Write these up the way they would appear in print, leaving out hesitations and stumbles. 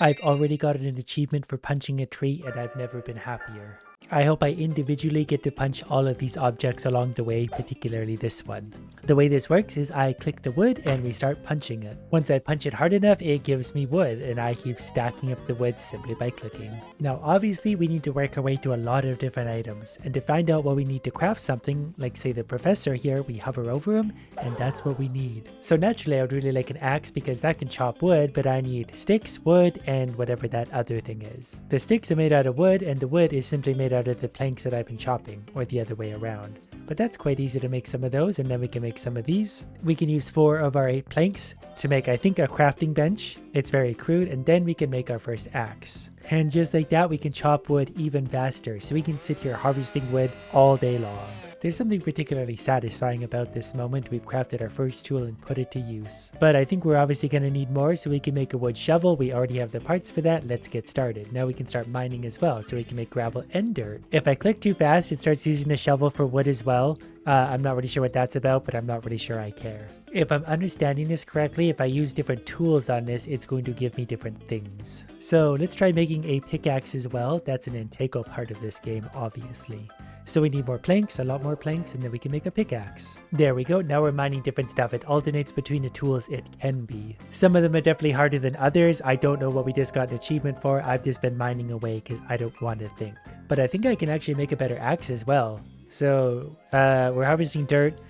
I've already gotten an achievement for punching a tree and I've never been happier. I hope I individually get to punch all of these objects along the way, particularly this one. The way this works is I click the wood and we start punching it. Once I punch it hard enough, it gives me wood and I keep stacking up the wood simply by clicking. Now obviously we need to work our way through a lot of different items, and to find out what we need to craft something, like say the professor here, we hover over him and that's what we need. So naturally I would really like an axe because that can chop wood, but I need sticks, wood, and whatever that other thing is. The sticks are made out of wood and the wood is simply made out of the planks that I've been chopping, or the other way around. But that's quite easy to make some of those, and then we can make some of these. We can use 4 of our 8 planks to make, I think, a crafting bench. It's very crude, and then we can make our first axe. And just like that, we can chop wood even faster, so we can sit here harvesting wood all day long. There's something particularly satisfying about this moment. We've crafted our first tool and put it to use. But I think we're obviously going to need more, so we can make a wood shovel. We already have the parts for that. Let's get started. Now we can start mining as well, so we can make gravel and dirt. If I click too fast, it starts using the shovel for wood as well. I'm not really sure what that's about, but I'm not really sure I care. If I'm understanding this correctly, if I use different tools on this, it's going to give me different things. So let's try making a pickaxe as well. That's an integral part of this game, obviously. So we need more planks, a lot more planks, and then we can make a pickaxe. There we go. Now we're mining different stuff. It alternates between the tools it can be. Some of them are definitely harder than others. I don't know what we just got an achievement for. I've just been mining away because I don't want to think. But I think I can actually make a better axe as well. So we're harvesting dirt,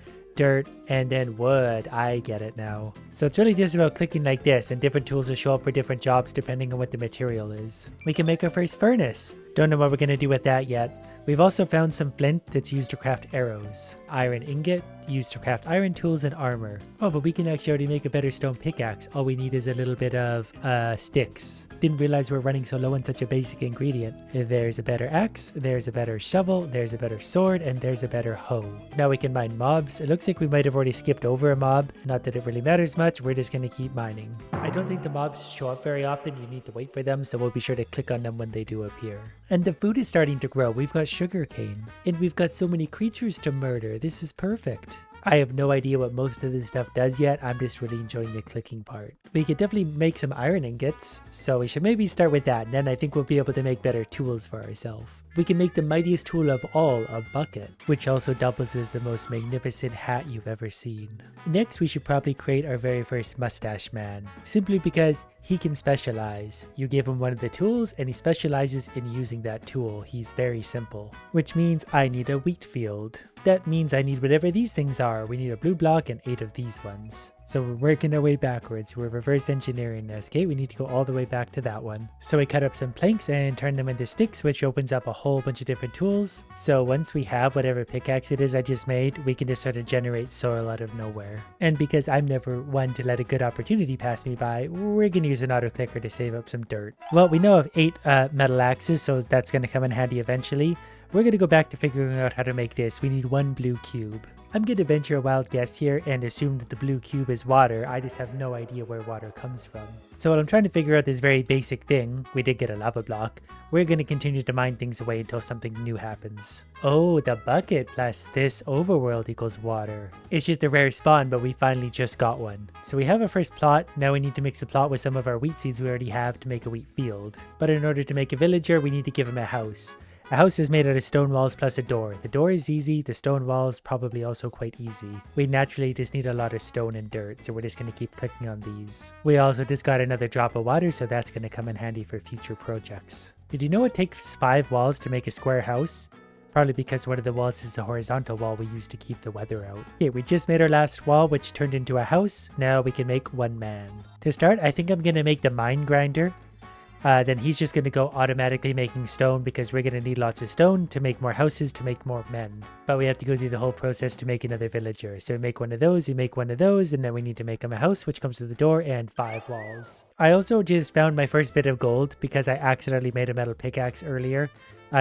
and then wood. I get it now. So it's really just about clicking like this, and different tools will show up for different jobs depending on what the material is. We can make our first furnace. Don't know what we're going to do with that yet. We've also found some flint that's used to craft arrows. Iron ingot, used to craft iron tools and armor. Oh, but we can actually already make a better stone pickaxe. All we need is a little bit of sticks. Didn't realize we're running so low on such a basic ingredient. There's a better axe, there's a better shovel, there's a better sword, and there's a better hoe. Now we can mine mobs. It looks like we might have already skipped over a mob. Not that it really matters much, we're just going to keep mining. I don't think the mobs show up very often. You need to wait for them, so we'll be sure to click on them when they do appear. And the food is starting to grow. We've got sugarcane, and we've got so many creatures to murder. This is perfect. I have no idea what most of this stuff does yet. I'm just really enjoying the clicking part. We could definitely make some iron ingots, so we should maybe start with that, and then I think we'll be able to make better tools for ourselves. We can make the mightiest tool of all, a bucket, which also doubles as the most magnificent hat you've ever seen. Next, we should probably create our very first mustache man, simply because he can specialize. You give him one of the tools and he specializes in using that tool. He's very simple, which means I need a wheat field. That means I need whatever these things are. We need a blue block and 8 of these ones. So we're working our way backwards. We're reverse engineering this. Okay, we need to go all the way back to that one. So we cut up some planks and turn them into sticks, which opens up a whole bunch of different tools. So once we have whatever pickaxe it is I just made, we can just start to generate soil out of nowhere. And because I'm never one to let a good opportunity pass me by, we're going to use an auto clicker to save up some dirt. Well, we know of 8 metal axes, so that's going to come in handy eventually. We're going to go back to figuring out how to make this. We need 1 blue cube. I'm going to venture a wild guess here and assume that the blue cube is water. I just have no idea where water comes from. So while I'm trying to figure out this very basic thing, we did get a lava block, we're going to continue to mine things away until something new happens. Oh, the bucket plus this overworld equals water. It's just a rare spawn, but we finally just got one. So we have our first plot. Now we need to mix the plot with some of our wheat seeds we already have to make a wheat field. But in order to make a villager, we need to give him a house. A house is made out of stone walls plus a door. The door is easy, the stone walls probably also quite easy. We naturally just need a lot of stone and dirt, so we're just going to keep clicking on these. We also just got another drop of water, so that's going to come in handy for future projects. Did you know it takes 5 walls to make a square house? Probably because one of the walls is the horizontal wall we use to keep the weather out. Okay, we just made our last wall, which turned into a house. Now we can make 1 man. To start, I think I'm going to make the mine grinder. Then he's just going to go automatically making stone because we're going to need lots of stone to make more houses, to make more men. But we have to go through the whole process to make another villager. So we make one of those, we make one of those, and then we need to make him a house, which comes with the door and 5 walls. I also just found my first bit of gold because I accidentally made a metal pickaxe earlier.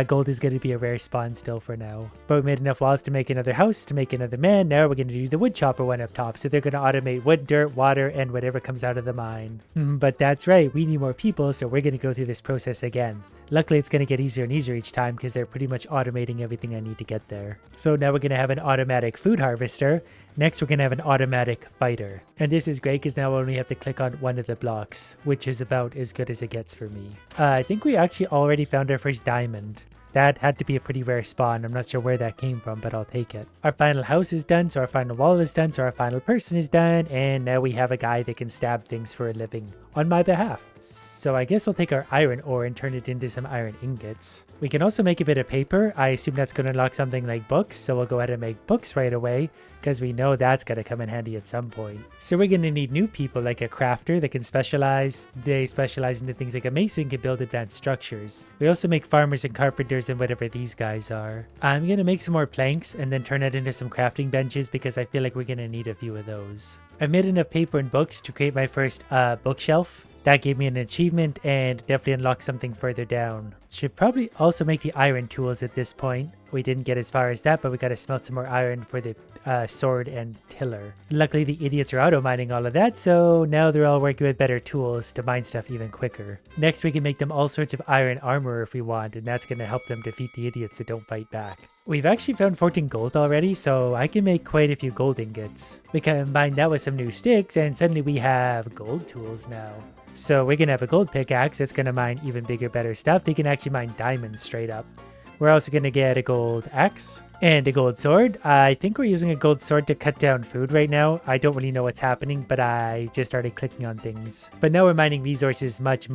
Gold is going to be a rare spawn still for now. But we made enough walls to make another house, to make another man. Now we're going to do the wood chopper one up top. So they're going to automate wood, dirt, water, and whatever comes out of the mine. But that's right, we need more people, so we're going to go through this process again. Luckily, it's going to get easier and easier each time because they're pretty much automating everything I need to get there. So now we're going to have an automatic food harvester. Next, we're going to have an automatic fighter. And this is great because now I only have to click on one of the blocks, which is about as good as it gets for me. I think we actually already found our first diamond. That had to be a pretty rare spawn. I'm not sure where that came from, but I'll take it. Our final house is done, so our final wall is done, so our final person is done, and now we have a guy that can stab things for a living on my behalf. So I guess we'll take our iron ore and turn it into some iron ingots. We can also make a bit of paper. I assume that's going to unlock something like books, so we'll go ahead and make books right away, because we know that's going to come in handy at some point. So we're going to need new people like a crafter that can specialize. They specialize into things like a mason can build advanced structures. We also make farmers and carpenters and whatever these guys are. I'm going to make some more planks and then turn it into some crafting benches because I feel like we're going to need a few of those. I've made enough paper and books to create my first bookshelf. That gave me an achievement and definitely unlocked something further down. Should probably also make the iron tools at this point. We didn't get as far as that, but we got to smelt some more iron for the sword and tiller. Luckily, the idiots are auto mining all of that, so now they're all working with better tools to mine stuff even quicker. Next, we can make them all sorts of iron armor if we want, and that's going to help them defeat the idiots that don't fight back. We've actually found 14 gold already, so I can make quite a few gold ingots. We can combine that with some new sticks, and suddenly we have gold tools now. So we're going to have a gold pickaxe that's going to mine even bigger, better stuff. They can actually mine diamonds straight up. We're also going to get a gold axe and a gold sword. I think we're using a gold sword to cut down food right now. I don't really know what's happening, but I just started clicking on things. But now we're mining resources much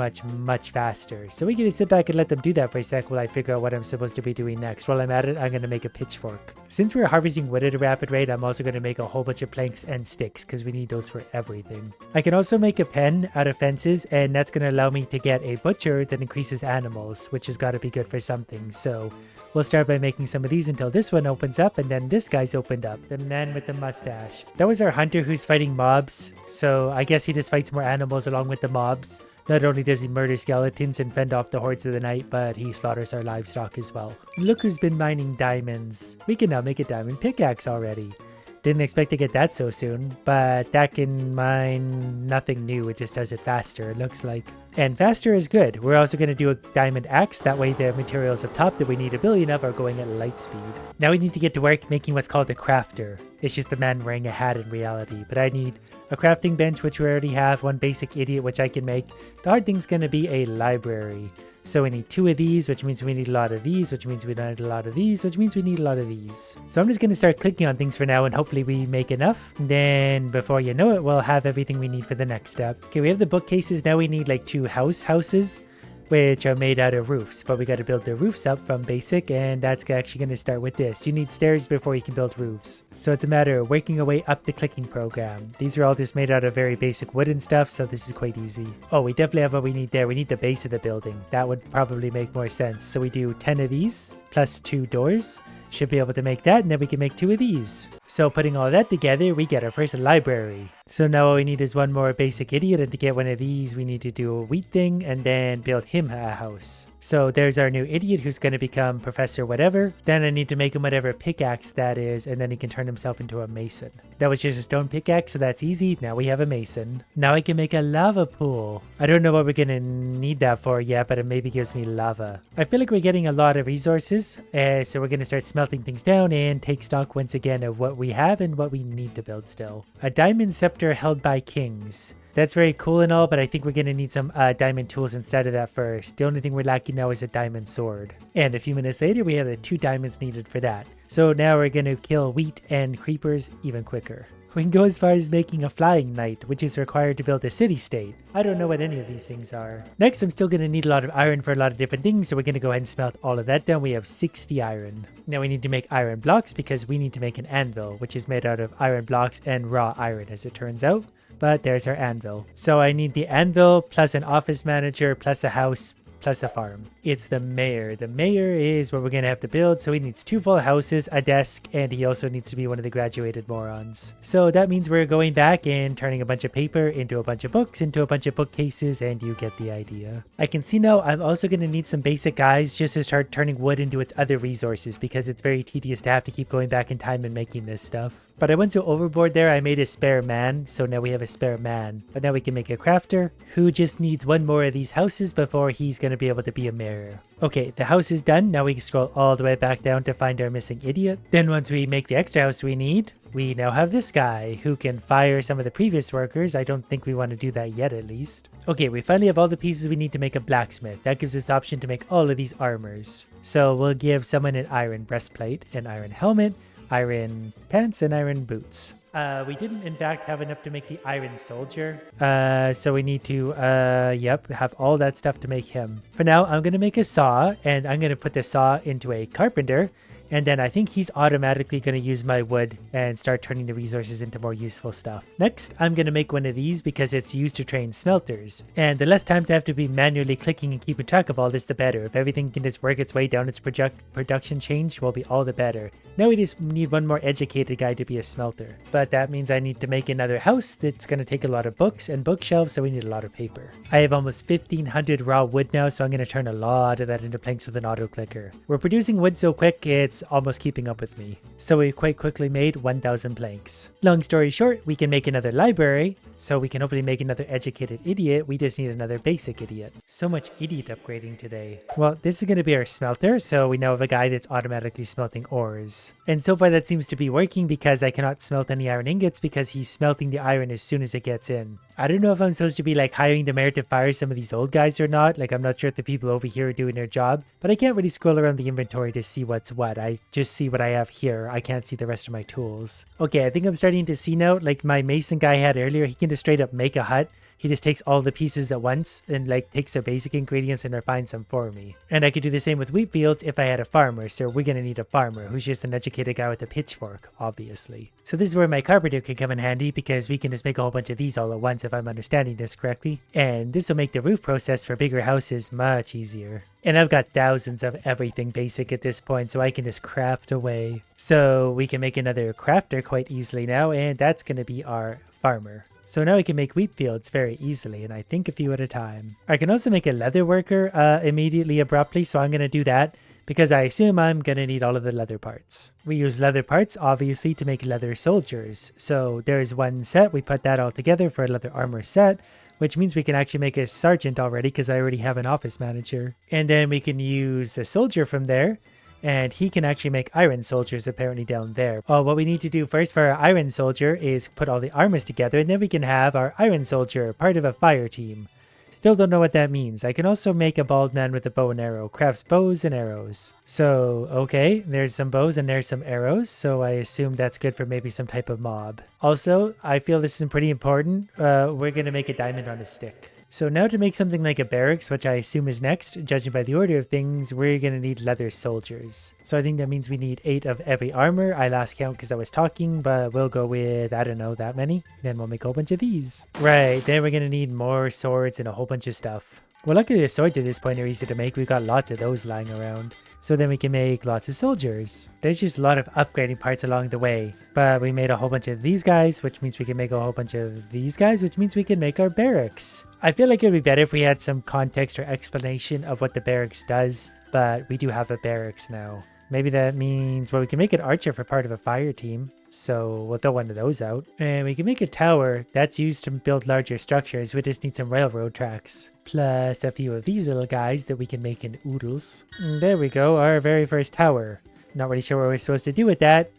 faster. So we can just sit back and let them do that for a sec while I figure out what I'm supposed to be doing next. While I'm at it, I'm going to make a pitchfork. Since we're harvesting wood at a rapid rate, I'm also going to make a whole bunch of planks and sticks because we need those for everything. I can also make a pen out of fences, and that's going to allow me to get a butcher that increases animals, which has got to be good for something. So we'll start by making some of these until this one opens up, and then this guy's opened up. The man with the mustache. That was our hunter who's fighting mobs, so I guess he just fights more animals along with the mobs. Not only does he murder skeletons and fend off the hordes of the night, but he slaughters our livestock as well. Look who's been mining diamonds. We can now make a diamond pickaxe already. Didn't expect to get that so soon, but that can mine nothing new. It just does it faster, it looks like. And faster is good. We're also going to do a diamond axe. That way the materials up top that we need a billion of are going at light speed. Now we need to get to work making what's called a crafter. It's just a man wearing a hat in reality. But I need a crafting bench, which we already have. One basic idiot, which I can make. The hard thing's going to be a library. So we need 2 of these, which means we need a lot of these, which means we need a lot of these, which means we need a lot of these. So I'm just going to start clicking on things for now, and hopefully we make enough. And then before you know it, we'll have everything we need for the next step. Okay, we have the bookcases. Now we need like 2 houses, which are made out of roofs, but we got to build the roofs up from basic, and that's actually going to start with this. You need stairs before you can build roofs. So it's a matter of working our way up the clicking program. These are all just made out of very basic wooden stuff, so this is quite easy. Oh, we definitely have what we need there. We need the base of the building. That would probably make more sense. So we do 10 of these plus 2 doors. Should be able to make that, and then we can make 2 of these. So putting all that together, we get our first library. So now all we need is one more basic idiot, and to get one of these, we need to do a wheat thing and then build him a house. So there's our new idiot who's going to become Professor whatever. Then I need to make him whatever pickaxe that is, and then he can turn himself into a mason. That was just a stone pickaxe, so that's easy. Now we have a mason. Now I can make a lava pool. I don't know what we're going to need that for yet, but it maybe gives me lava. I feel like we're getting a lot of resources, so we're going to start smelting things down and take stock once again of what we have and what we need to build still. A diamond scepter held by kings. That's very cool and all, but I think we're going to need some diamond tools instead of that first. The only thing we're lacking now is a diamond sword. And a few minutes later, we have the 2 diamonds needed for that. So now we're going to kill wheat and creepers even quicker. We can go as far as making a flying knight, which is required to build a city-state. I don't know what any of these things are. Next, I'm still going to need a lot of iron for a lot of different things, so we're going to go ahead and smelt all of that down. We have 60 iron. Now we need to make iron blocks because we need to make an anvil, which is made out of iron blocks and raw iron, as it turns out. But there's our anvil. So I need the anvil plus an office manager plus a house plus a farm. It's the mayor. The mayor is what we're going to have to build. So he needs 2 full houses, a desk, and he also needs to be one of the graduated morons. So that means we're going back and turning a bunch of paper into a bunch of books, into a bunch of bookcases, and you get the idea. I can see now I'm also going to need some basic guys just to start turning wood into its other resources because it's very tedious to have to keep going back in time and making this stuff. But I went so overboard there, I made a spare man. So now we have a spare man. But now we can make a crafter who just needs one more of these houses before he's going to be able to be a mayor. Okay, the house is done. Now we can scroll all the way back down to find our missing idiot. Then once we make the extra house we need, we now have this guy who can fire some of the previous workers. I don't think we want to do that yet, at least. Okay, we finally have all the pieces we need to make a blacksmith. That gives us the option to make all of these armors. So we'll give someone an iron breastplate, an iron helmet, iron pants, and iron boots. We didn't in fact have enough to make the iron soldier. So we need to, have all that stuff to make him. For now, I'm going to make a saw, and I'm going to put the saw into a carpenter. And then I think he's automatically going to use my wood and start turning the resources into more useful stuff. Next, I'm going to make one of these because it's used to train smelters. And the less times I have to be manually clicking and keeping track of all this, the better. If everything can just work its way down its production change, will be all the better. Now we just need one more educated guy to be a smelter. But that means I need to make another house that's going to take a lot of books and bookshelves, so we need a lot of paper. I have almost 1,500 raw wood now, so I'm going to turn a lot of that into planks with an auto clicker. We're producing wood so quick, it's almost keeping up with me. So we quite quickly made 1,000 planks. Long story short, we can make another library, so we can hopefully make another educated idiot. We just need another basic idiot. So much idiot upgrading today. Well, this is going to be our smelter, so we now have a guy that's automatically smelting ores. And so far that seems to be working because I cannot smelt any iron ingots because he's smelting the iron as soon as it gets in. I don't know if I'm supposed to be like hiring the mayor to fire some of these old guys or not. Like, I'm not sure if the people over here are doing their job, but I can't really scroll around the inventory to see what's what. I just see what I have here. I can't see the rest of my tools. Okay, I think I'm starting to see now, like my mason guy I had earlier, he can just straight up make a hut. He just takes all the pieces at once and like takes the basic ingredients and refines them for me. And I could do the same with wheat fields if I had a farmer. So we're going to need a farmer who's just an educated guy with a pitchfork, obviously. So this is where my carpenter can come in handy because we can just make a whole bunch of these all at once if I'm understanding this correctly. And this will make the roof process for bigger houses much easier. And I've got thousands of everything basic at this point, so I can just craft away. So we can make another crafter quite easily now, and that's going to be our farmer. So now I can make wheat fields very easily, and I think a few at a time. I can also make a leather worker immediately abruptly, so I'm going to do that because I assume I'm going to need all of the leather parts. We use leather parts, obviously, to make leather soldiers. So there's one set, we put that all together for a leather armor set, which means we can actually make a sergeant already because I already have an office manager. And then we can use a soldier from there. And he can actually make iron soldiers apparently down there. What we need to do first for our iron soldier is put all the armors together, and then we can have our iron soldier part of a fire team. Still don't know what that means. I can also make a bald man with a bow and arrow. Crafts bows and arrows. So, okay, there's some bows and there's some arrows. So I assume that's good for maybe some type of mob. Also, I feel this is pretty important. We're going to make a diamond on a stick. So now to make something like a barracks, which I assume is next, judging by the order of things, we're going to need leather soldiers. So I think that means we need 8 of every armor. I lost count because I was talking, but we'll go with, I don't know, that many. Then we'll make a whole bunch of these. Right, then we're going to need more swords and a whole bunch of stuff. Well, luckily the swords at this point are easy to make. We've got lots of those lying around. So then we can make lots of soldiers. There's just a lot of upgrading parts along the way. But we made a whole bunch of these guys, which means we can make a whole bunch of these guys, which means we can make our barracks. I feel like it would be better if we had some context or explanation of what the barracks does, but we do have a barracks now. Maybe that means, well, we can make an archer for part of a fire team. So we'll throw one of those out. And we can make a tower that's used to build larger structures. We just need some railroad tracks. Plus a few of these little guys that we can make in oodles. And there we go, our very first tower. Not really sure what we're supposed to do with that,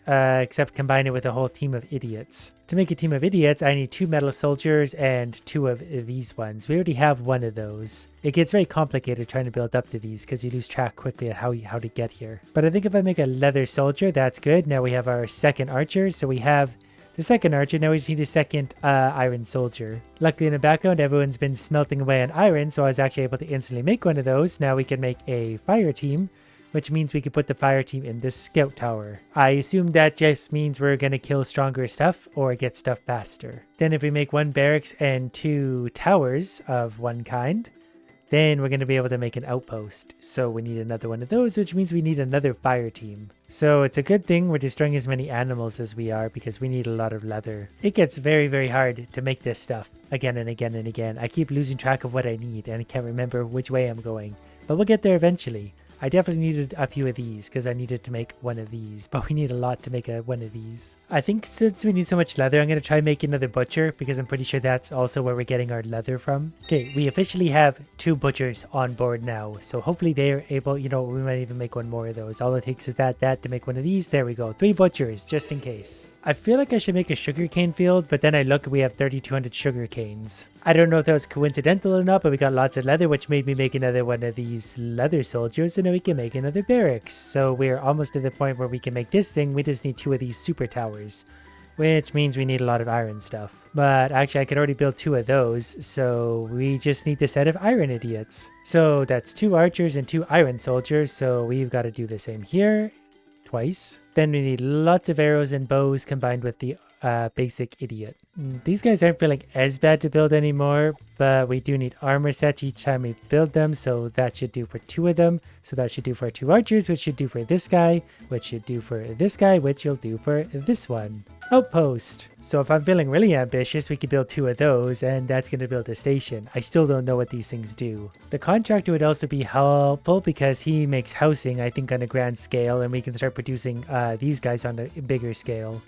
except combine it with a whole team of idiots. To make a team of idiots, I need 2 metal soldiers and 2 of these ones. We already have one of those. It gets very complicated trying to build up to these because you lose track quickly at how to get here. But I think if I make a leather soldier, that's good. Now we have our second archer, so we have the second archer. Now we just need a second iron soldier. Luckily in the background, everyone's been smelting away on iron, so I was actually able to instantly make one of those. Now we can make a fire team, which means we could put the fire team in this scout tower. I assume that just means we're going to kill stronger stuff or get stuff faster. Then if we make 1 barracks and 2 towers of one kind, then we're going to be able to make an outpost. So we need another one of those, which means we need another fire team. So it's a good thing we're destroying as many animals as we are because we need a lot of leather. It gets very, very hard to make this stuff again and again and again. I keep losing track of what I need and I can't remember which way I'm going. But we'll get there eventually. I definitely needed a few of these because I needed to make one of these, but we need a lot to make one of these. I think since we need so much leather, I'm going to try making another butcher because I'm pretty sure that's also where we're getting our leather from. Okay, we officially have 2 butchers on board now, so hopefully they're able, you know, we might even make one more of those. All it takes is that to make one of these. There we go, 3 butchers just in case. I feel like I should make a sugarcane field, but then I look, we have 3,200 sugar canes. I don't know if that was coincidental or not, but we got lots of leather, which made me make another one of these leather soldiers, and then we can make another barracks. So we're almost to the point where we can make this thing. We just need 2 of these super towers, which means we need a lot of iron stuff. But actually, I could already build 2 of those, so we just need the set of iron idiots. So that's 2 archers and 2 iron soldiers, so we've got to do the same here. Twice. Then we need lots of arrows and bows combined with the basic idiot. These guys aren't feeling as bad to build anymore, but we do need armor sets each time we build them, so that should do for 2 of them. So that should do for 2 archers, which should do for this guy, which should do for this guy, which will do for this one. Outpost. So if I'm feeling really ambitious, we could build 2 of those, and that's going to build a station. I still don't know what these things do. The contractor would also be helpful because he makes housing, I think, on a grand scale, and we can start producing these guys on a bigger scale.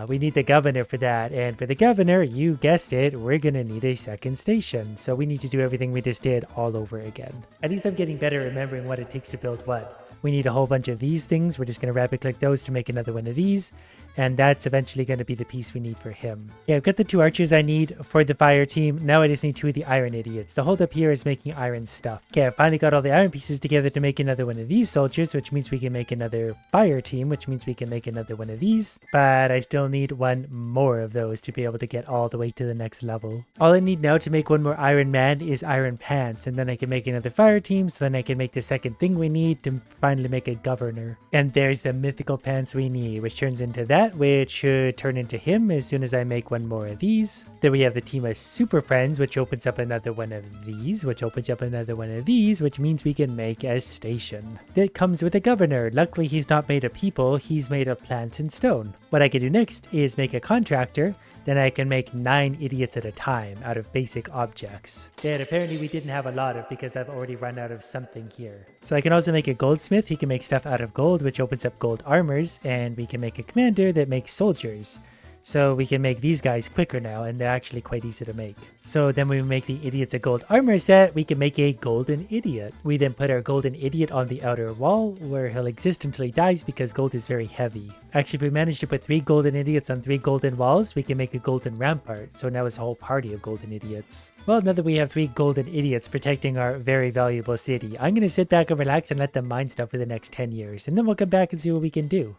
We need the governor for that, and for the governor, you guessed it, we're going to need a second station. So we need to do everything we just did all over again. At least I'm getting better at remembering what it takes to build what. We need a whole bunch of these things. We're just going to rapid click those to make another one of these. And that's eventually going to be the piece we need for him. Yeah, I've got the 2 archers I need for the fire team. Now I just need 2 of the iron idiots. The hold up here is making iron stuff. Okay, I finally got all the iron pieces together to make another one of these soldiers, which means we can make another fire team, which means we can make another one of these. But I still need 1 more of those to be able to get all the way to the next level. All I need now to make 1 more iron man is iron pants, and then I can make another fire team, so then I can make the second thing we need to finally make a governor. And there's the mythical pants we need, which turns into that, which should turn into him as soon as I make 1 more of these. Then we have the team of super friends, which opens up another one of these, which opens up another one of these, which means we can make a station. That comes with a governor. Luckily, he's not made of people, he's made of plants and stone. What I can do next is make a contractor. Then I can make 9 idiots at a time out of basic objects. That apparently we didn't have a lot of because I've already run out of something here. So I can also make a goldsmith. He can make stuff out of gold, which opens up gold armors. And we can make a commander that makes soldiers. So we can make these guys quicker now, and they're actually quite easy to make. So then when we make the idiots a gold armor set, we can make a golden idiot. We then put our golden idiot on the outer wall, where he'll exist until he dies because gold is very heavy. Actually, if we manage to put 3 golden idiots on 3 golden walls, we can make a golden rampart. So now it's a whole party of golden idiots. Well, now that we have 3 golden idiots protecting our very valuable city, I'm going to sit back and relax and let them mine stuff for the next 10 years. And then we'll come back and see what we can do.